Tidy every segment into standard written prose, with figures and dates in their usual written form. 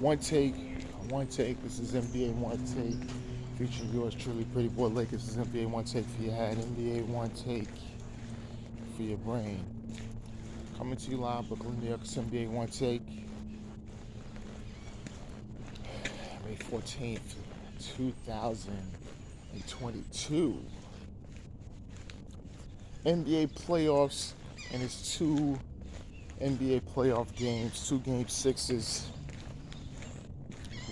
One take, one take. This is NBA One Take, featuring yours truly, Pretty Boy Lakers. This is NBA One Take for your head, NBA One Take for your brain. Coming to you live, Brooklyn, New York. It's NBA One Take, May 14th, 2022. NBA playoffs, and it's two NBA playoff games, two game sixes.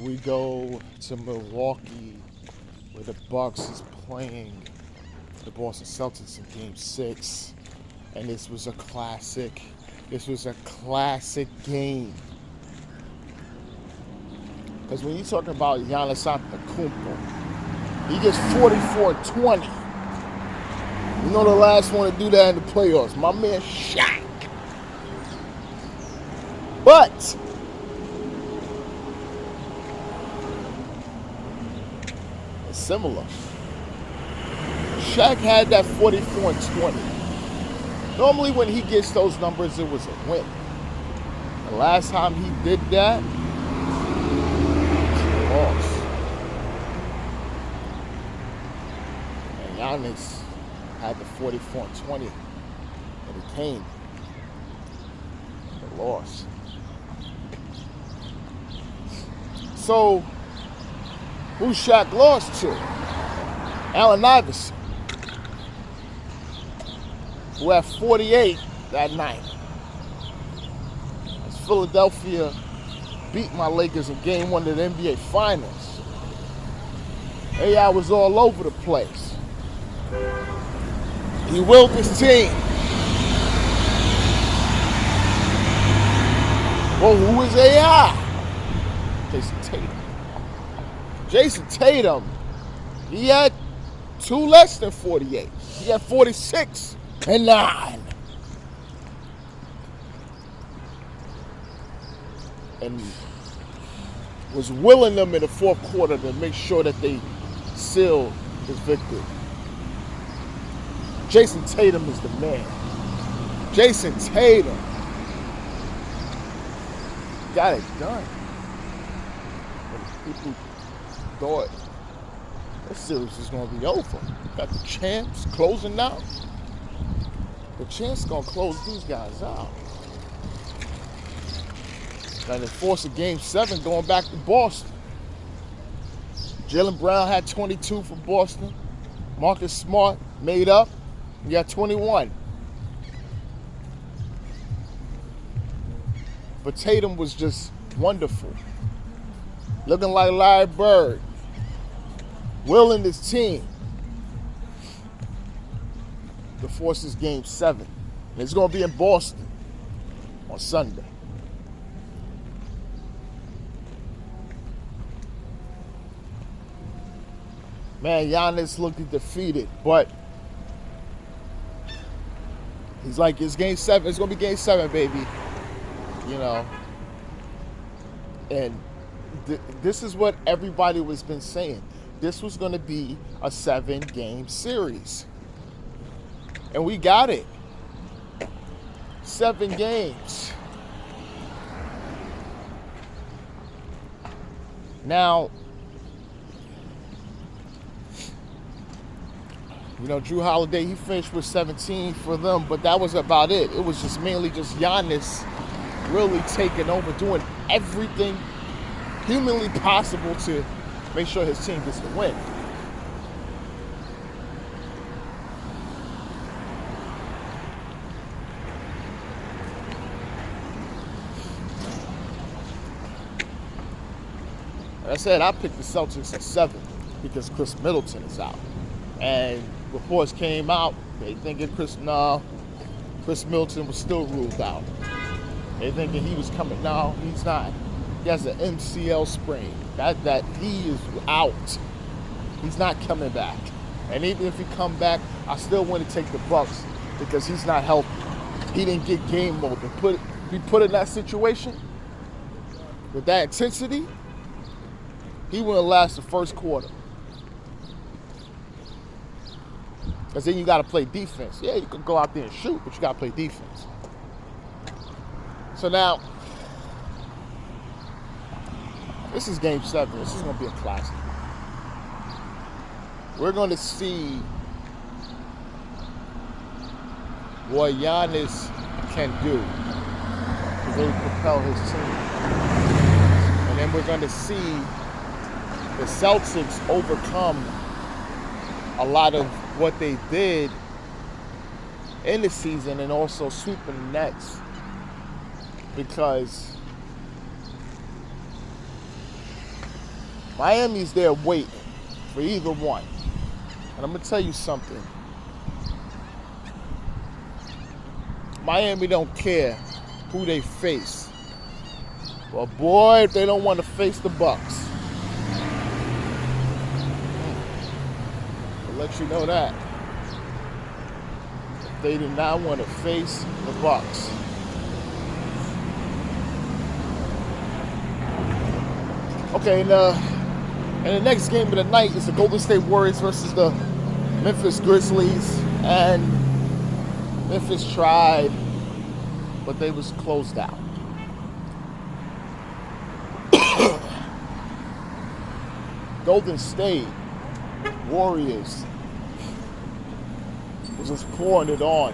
We go to Milwaukee, where the Bucks is playing the Boston Celtics in game 6. And this was a classic. This was a classic game. Because when you're talking about Giannis Antetokounmpo, he gets 44-20. You know the last one to do that in the playoffs, my man Shaq. But it's similar. Shaq had that 44-20. Normally when he gets those numbers, it was a win. The last time he did that, he lost. And Giannis had the 44-20, and it came. The loss. So, who Shaq lost to? Allen Iverson, who had 48 that night. As Philadelphia beat my Lakers in game 1 of the NBA Finals. AI was all over the place. He willed his team. Well, who is AI? Jason Tatum. Jason Tatum, he had 2 less than 48. He had 46 and 9. And was willing them in the fourth quarter to make sure that they sealed his victory. Jason Tatum is the man. Jason Tatum got it done. When people thought this series was going to be over. Got the champs closing out. The champs going to close these guys out. And they forced a game 7 going back to Boston. Jaylen Brown had 22 for Boston. Marcus Smart made up. He got 21. But Tatum was just wonderful. Looking like Larry Bird. Willing his team to force this game 7. And it's going to be in Boston on Sunday. Man, Giannis looked defeated, but he's like, it's game 7. It's going to be game 7, baby. You know. And this is what everybody was been saying. This was going to be a 7-game series. And we got it. 7 games. Now, you know, Drew Holiday, he finished with 17 for them, but that was about it. It was just mainly just Giannis really taking over, doing everything humanly possible to make sure his team gets the win. Like I said, I picked the Celtics at 7 because Chris Middleton is out. And reports came out, they thinking Chris Middleton was still ruled out. They thinking he was coming. No, he's not. He has an MCL sprain. That he is out. He's not coming back. And even if he come back, I still want to take the Bucks because he's not healthy. He didn't get game mode. Be put in that situation with that intensity, he wouldn't last the first quarter. Because then you got to play defense. Yeah, you can go out there and shoot, but you got to play defense. So now, This is Game 7. This is going to be a classic. We're going to see what Giannis can do to really propel his team. And then we're going to see the Celtics overcome a lot of what they did in the season and also sweeping the Nets, because Miami's there waiting for either one. And I'm going to tell you something. Miami don't care who they face. Well, boy, if they don't want to face the Bucks. I'll let you know that. If they do not want to face the Bucks. Okay, and the next game of the night is the Golden State Warriors versus the Memphis Grizzlies. And Memphis tried, but they was closed out. Golden State Warriors was just pouring it on.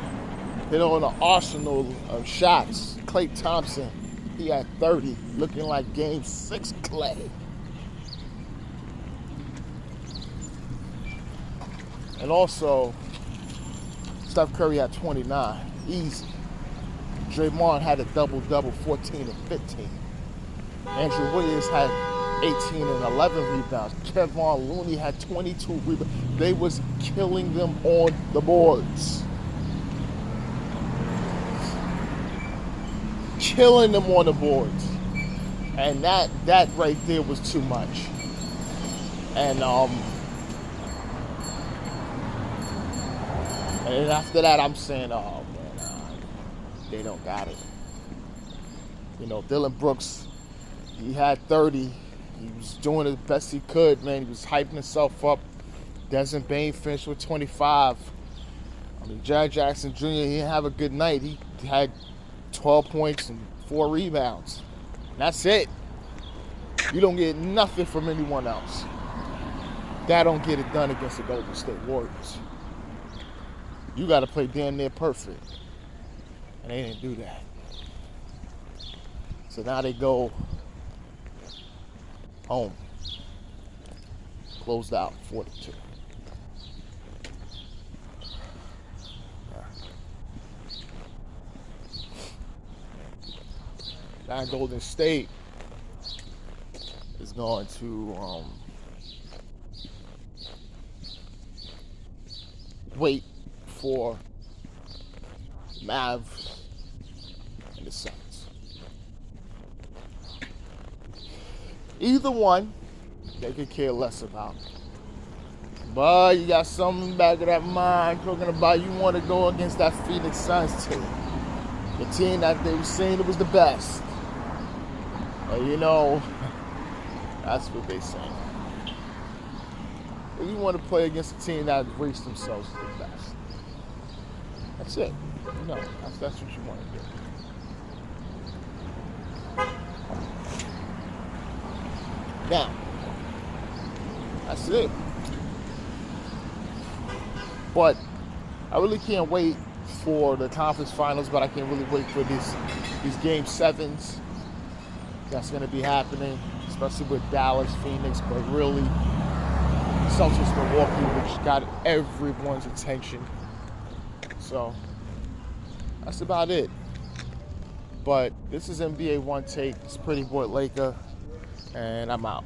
They on an arsenal of shots. Klay Thompson, he had 30, looking like Game 6 Klay. And also, Steph Curry had 29, easy. Draymond had a double-double, 14 and 15. Andrew Williams had 18 and 11 rebounds. Kevon Looney had 22 rebounds. They was killing them on the boards. Killing them on the boards. And that right there was too much. And and after that, I'm saying, oh, man, they don't got it. You know, Dylan Brooks, he had 30. He was doing the best he could, man. He was hyping himself up. Desmond Bane finished with 25. I mean, Jared Jackson Jr., he didn't have a good night. He had 12 points and 4 rebounds. And that's it. You don't get nothing from anyone else. That don't get it done against the Golden State Warriors. You got to play damn near perfect. And they didn't do that. So now they go home. Closed out 42. Now Golden State is going to wait for Mavs and the Suns. Either one, they could care less about. But you got something in the back of that mind talking about you want to go against that Phoenix Suns team. The team that they were saying it was the best. You know, that's what they say. If you want to play against a team that rates themselves as the best. That's it. You know, that's what you want to do. Now, that's it. But I really can't wait for the conference finals, but I can't really wait for these Game 7s. That's going to be happening, especially with Dallas, Phoenix, but really Celtics, Milwaukee, which got everyone's attention. So that's about it. But this is NBA Onetake. It's Pretty Boy Laker, and I'm out.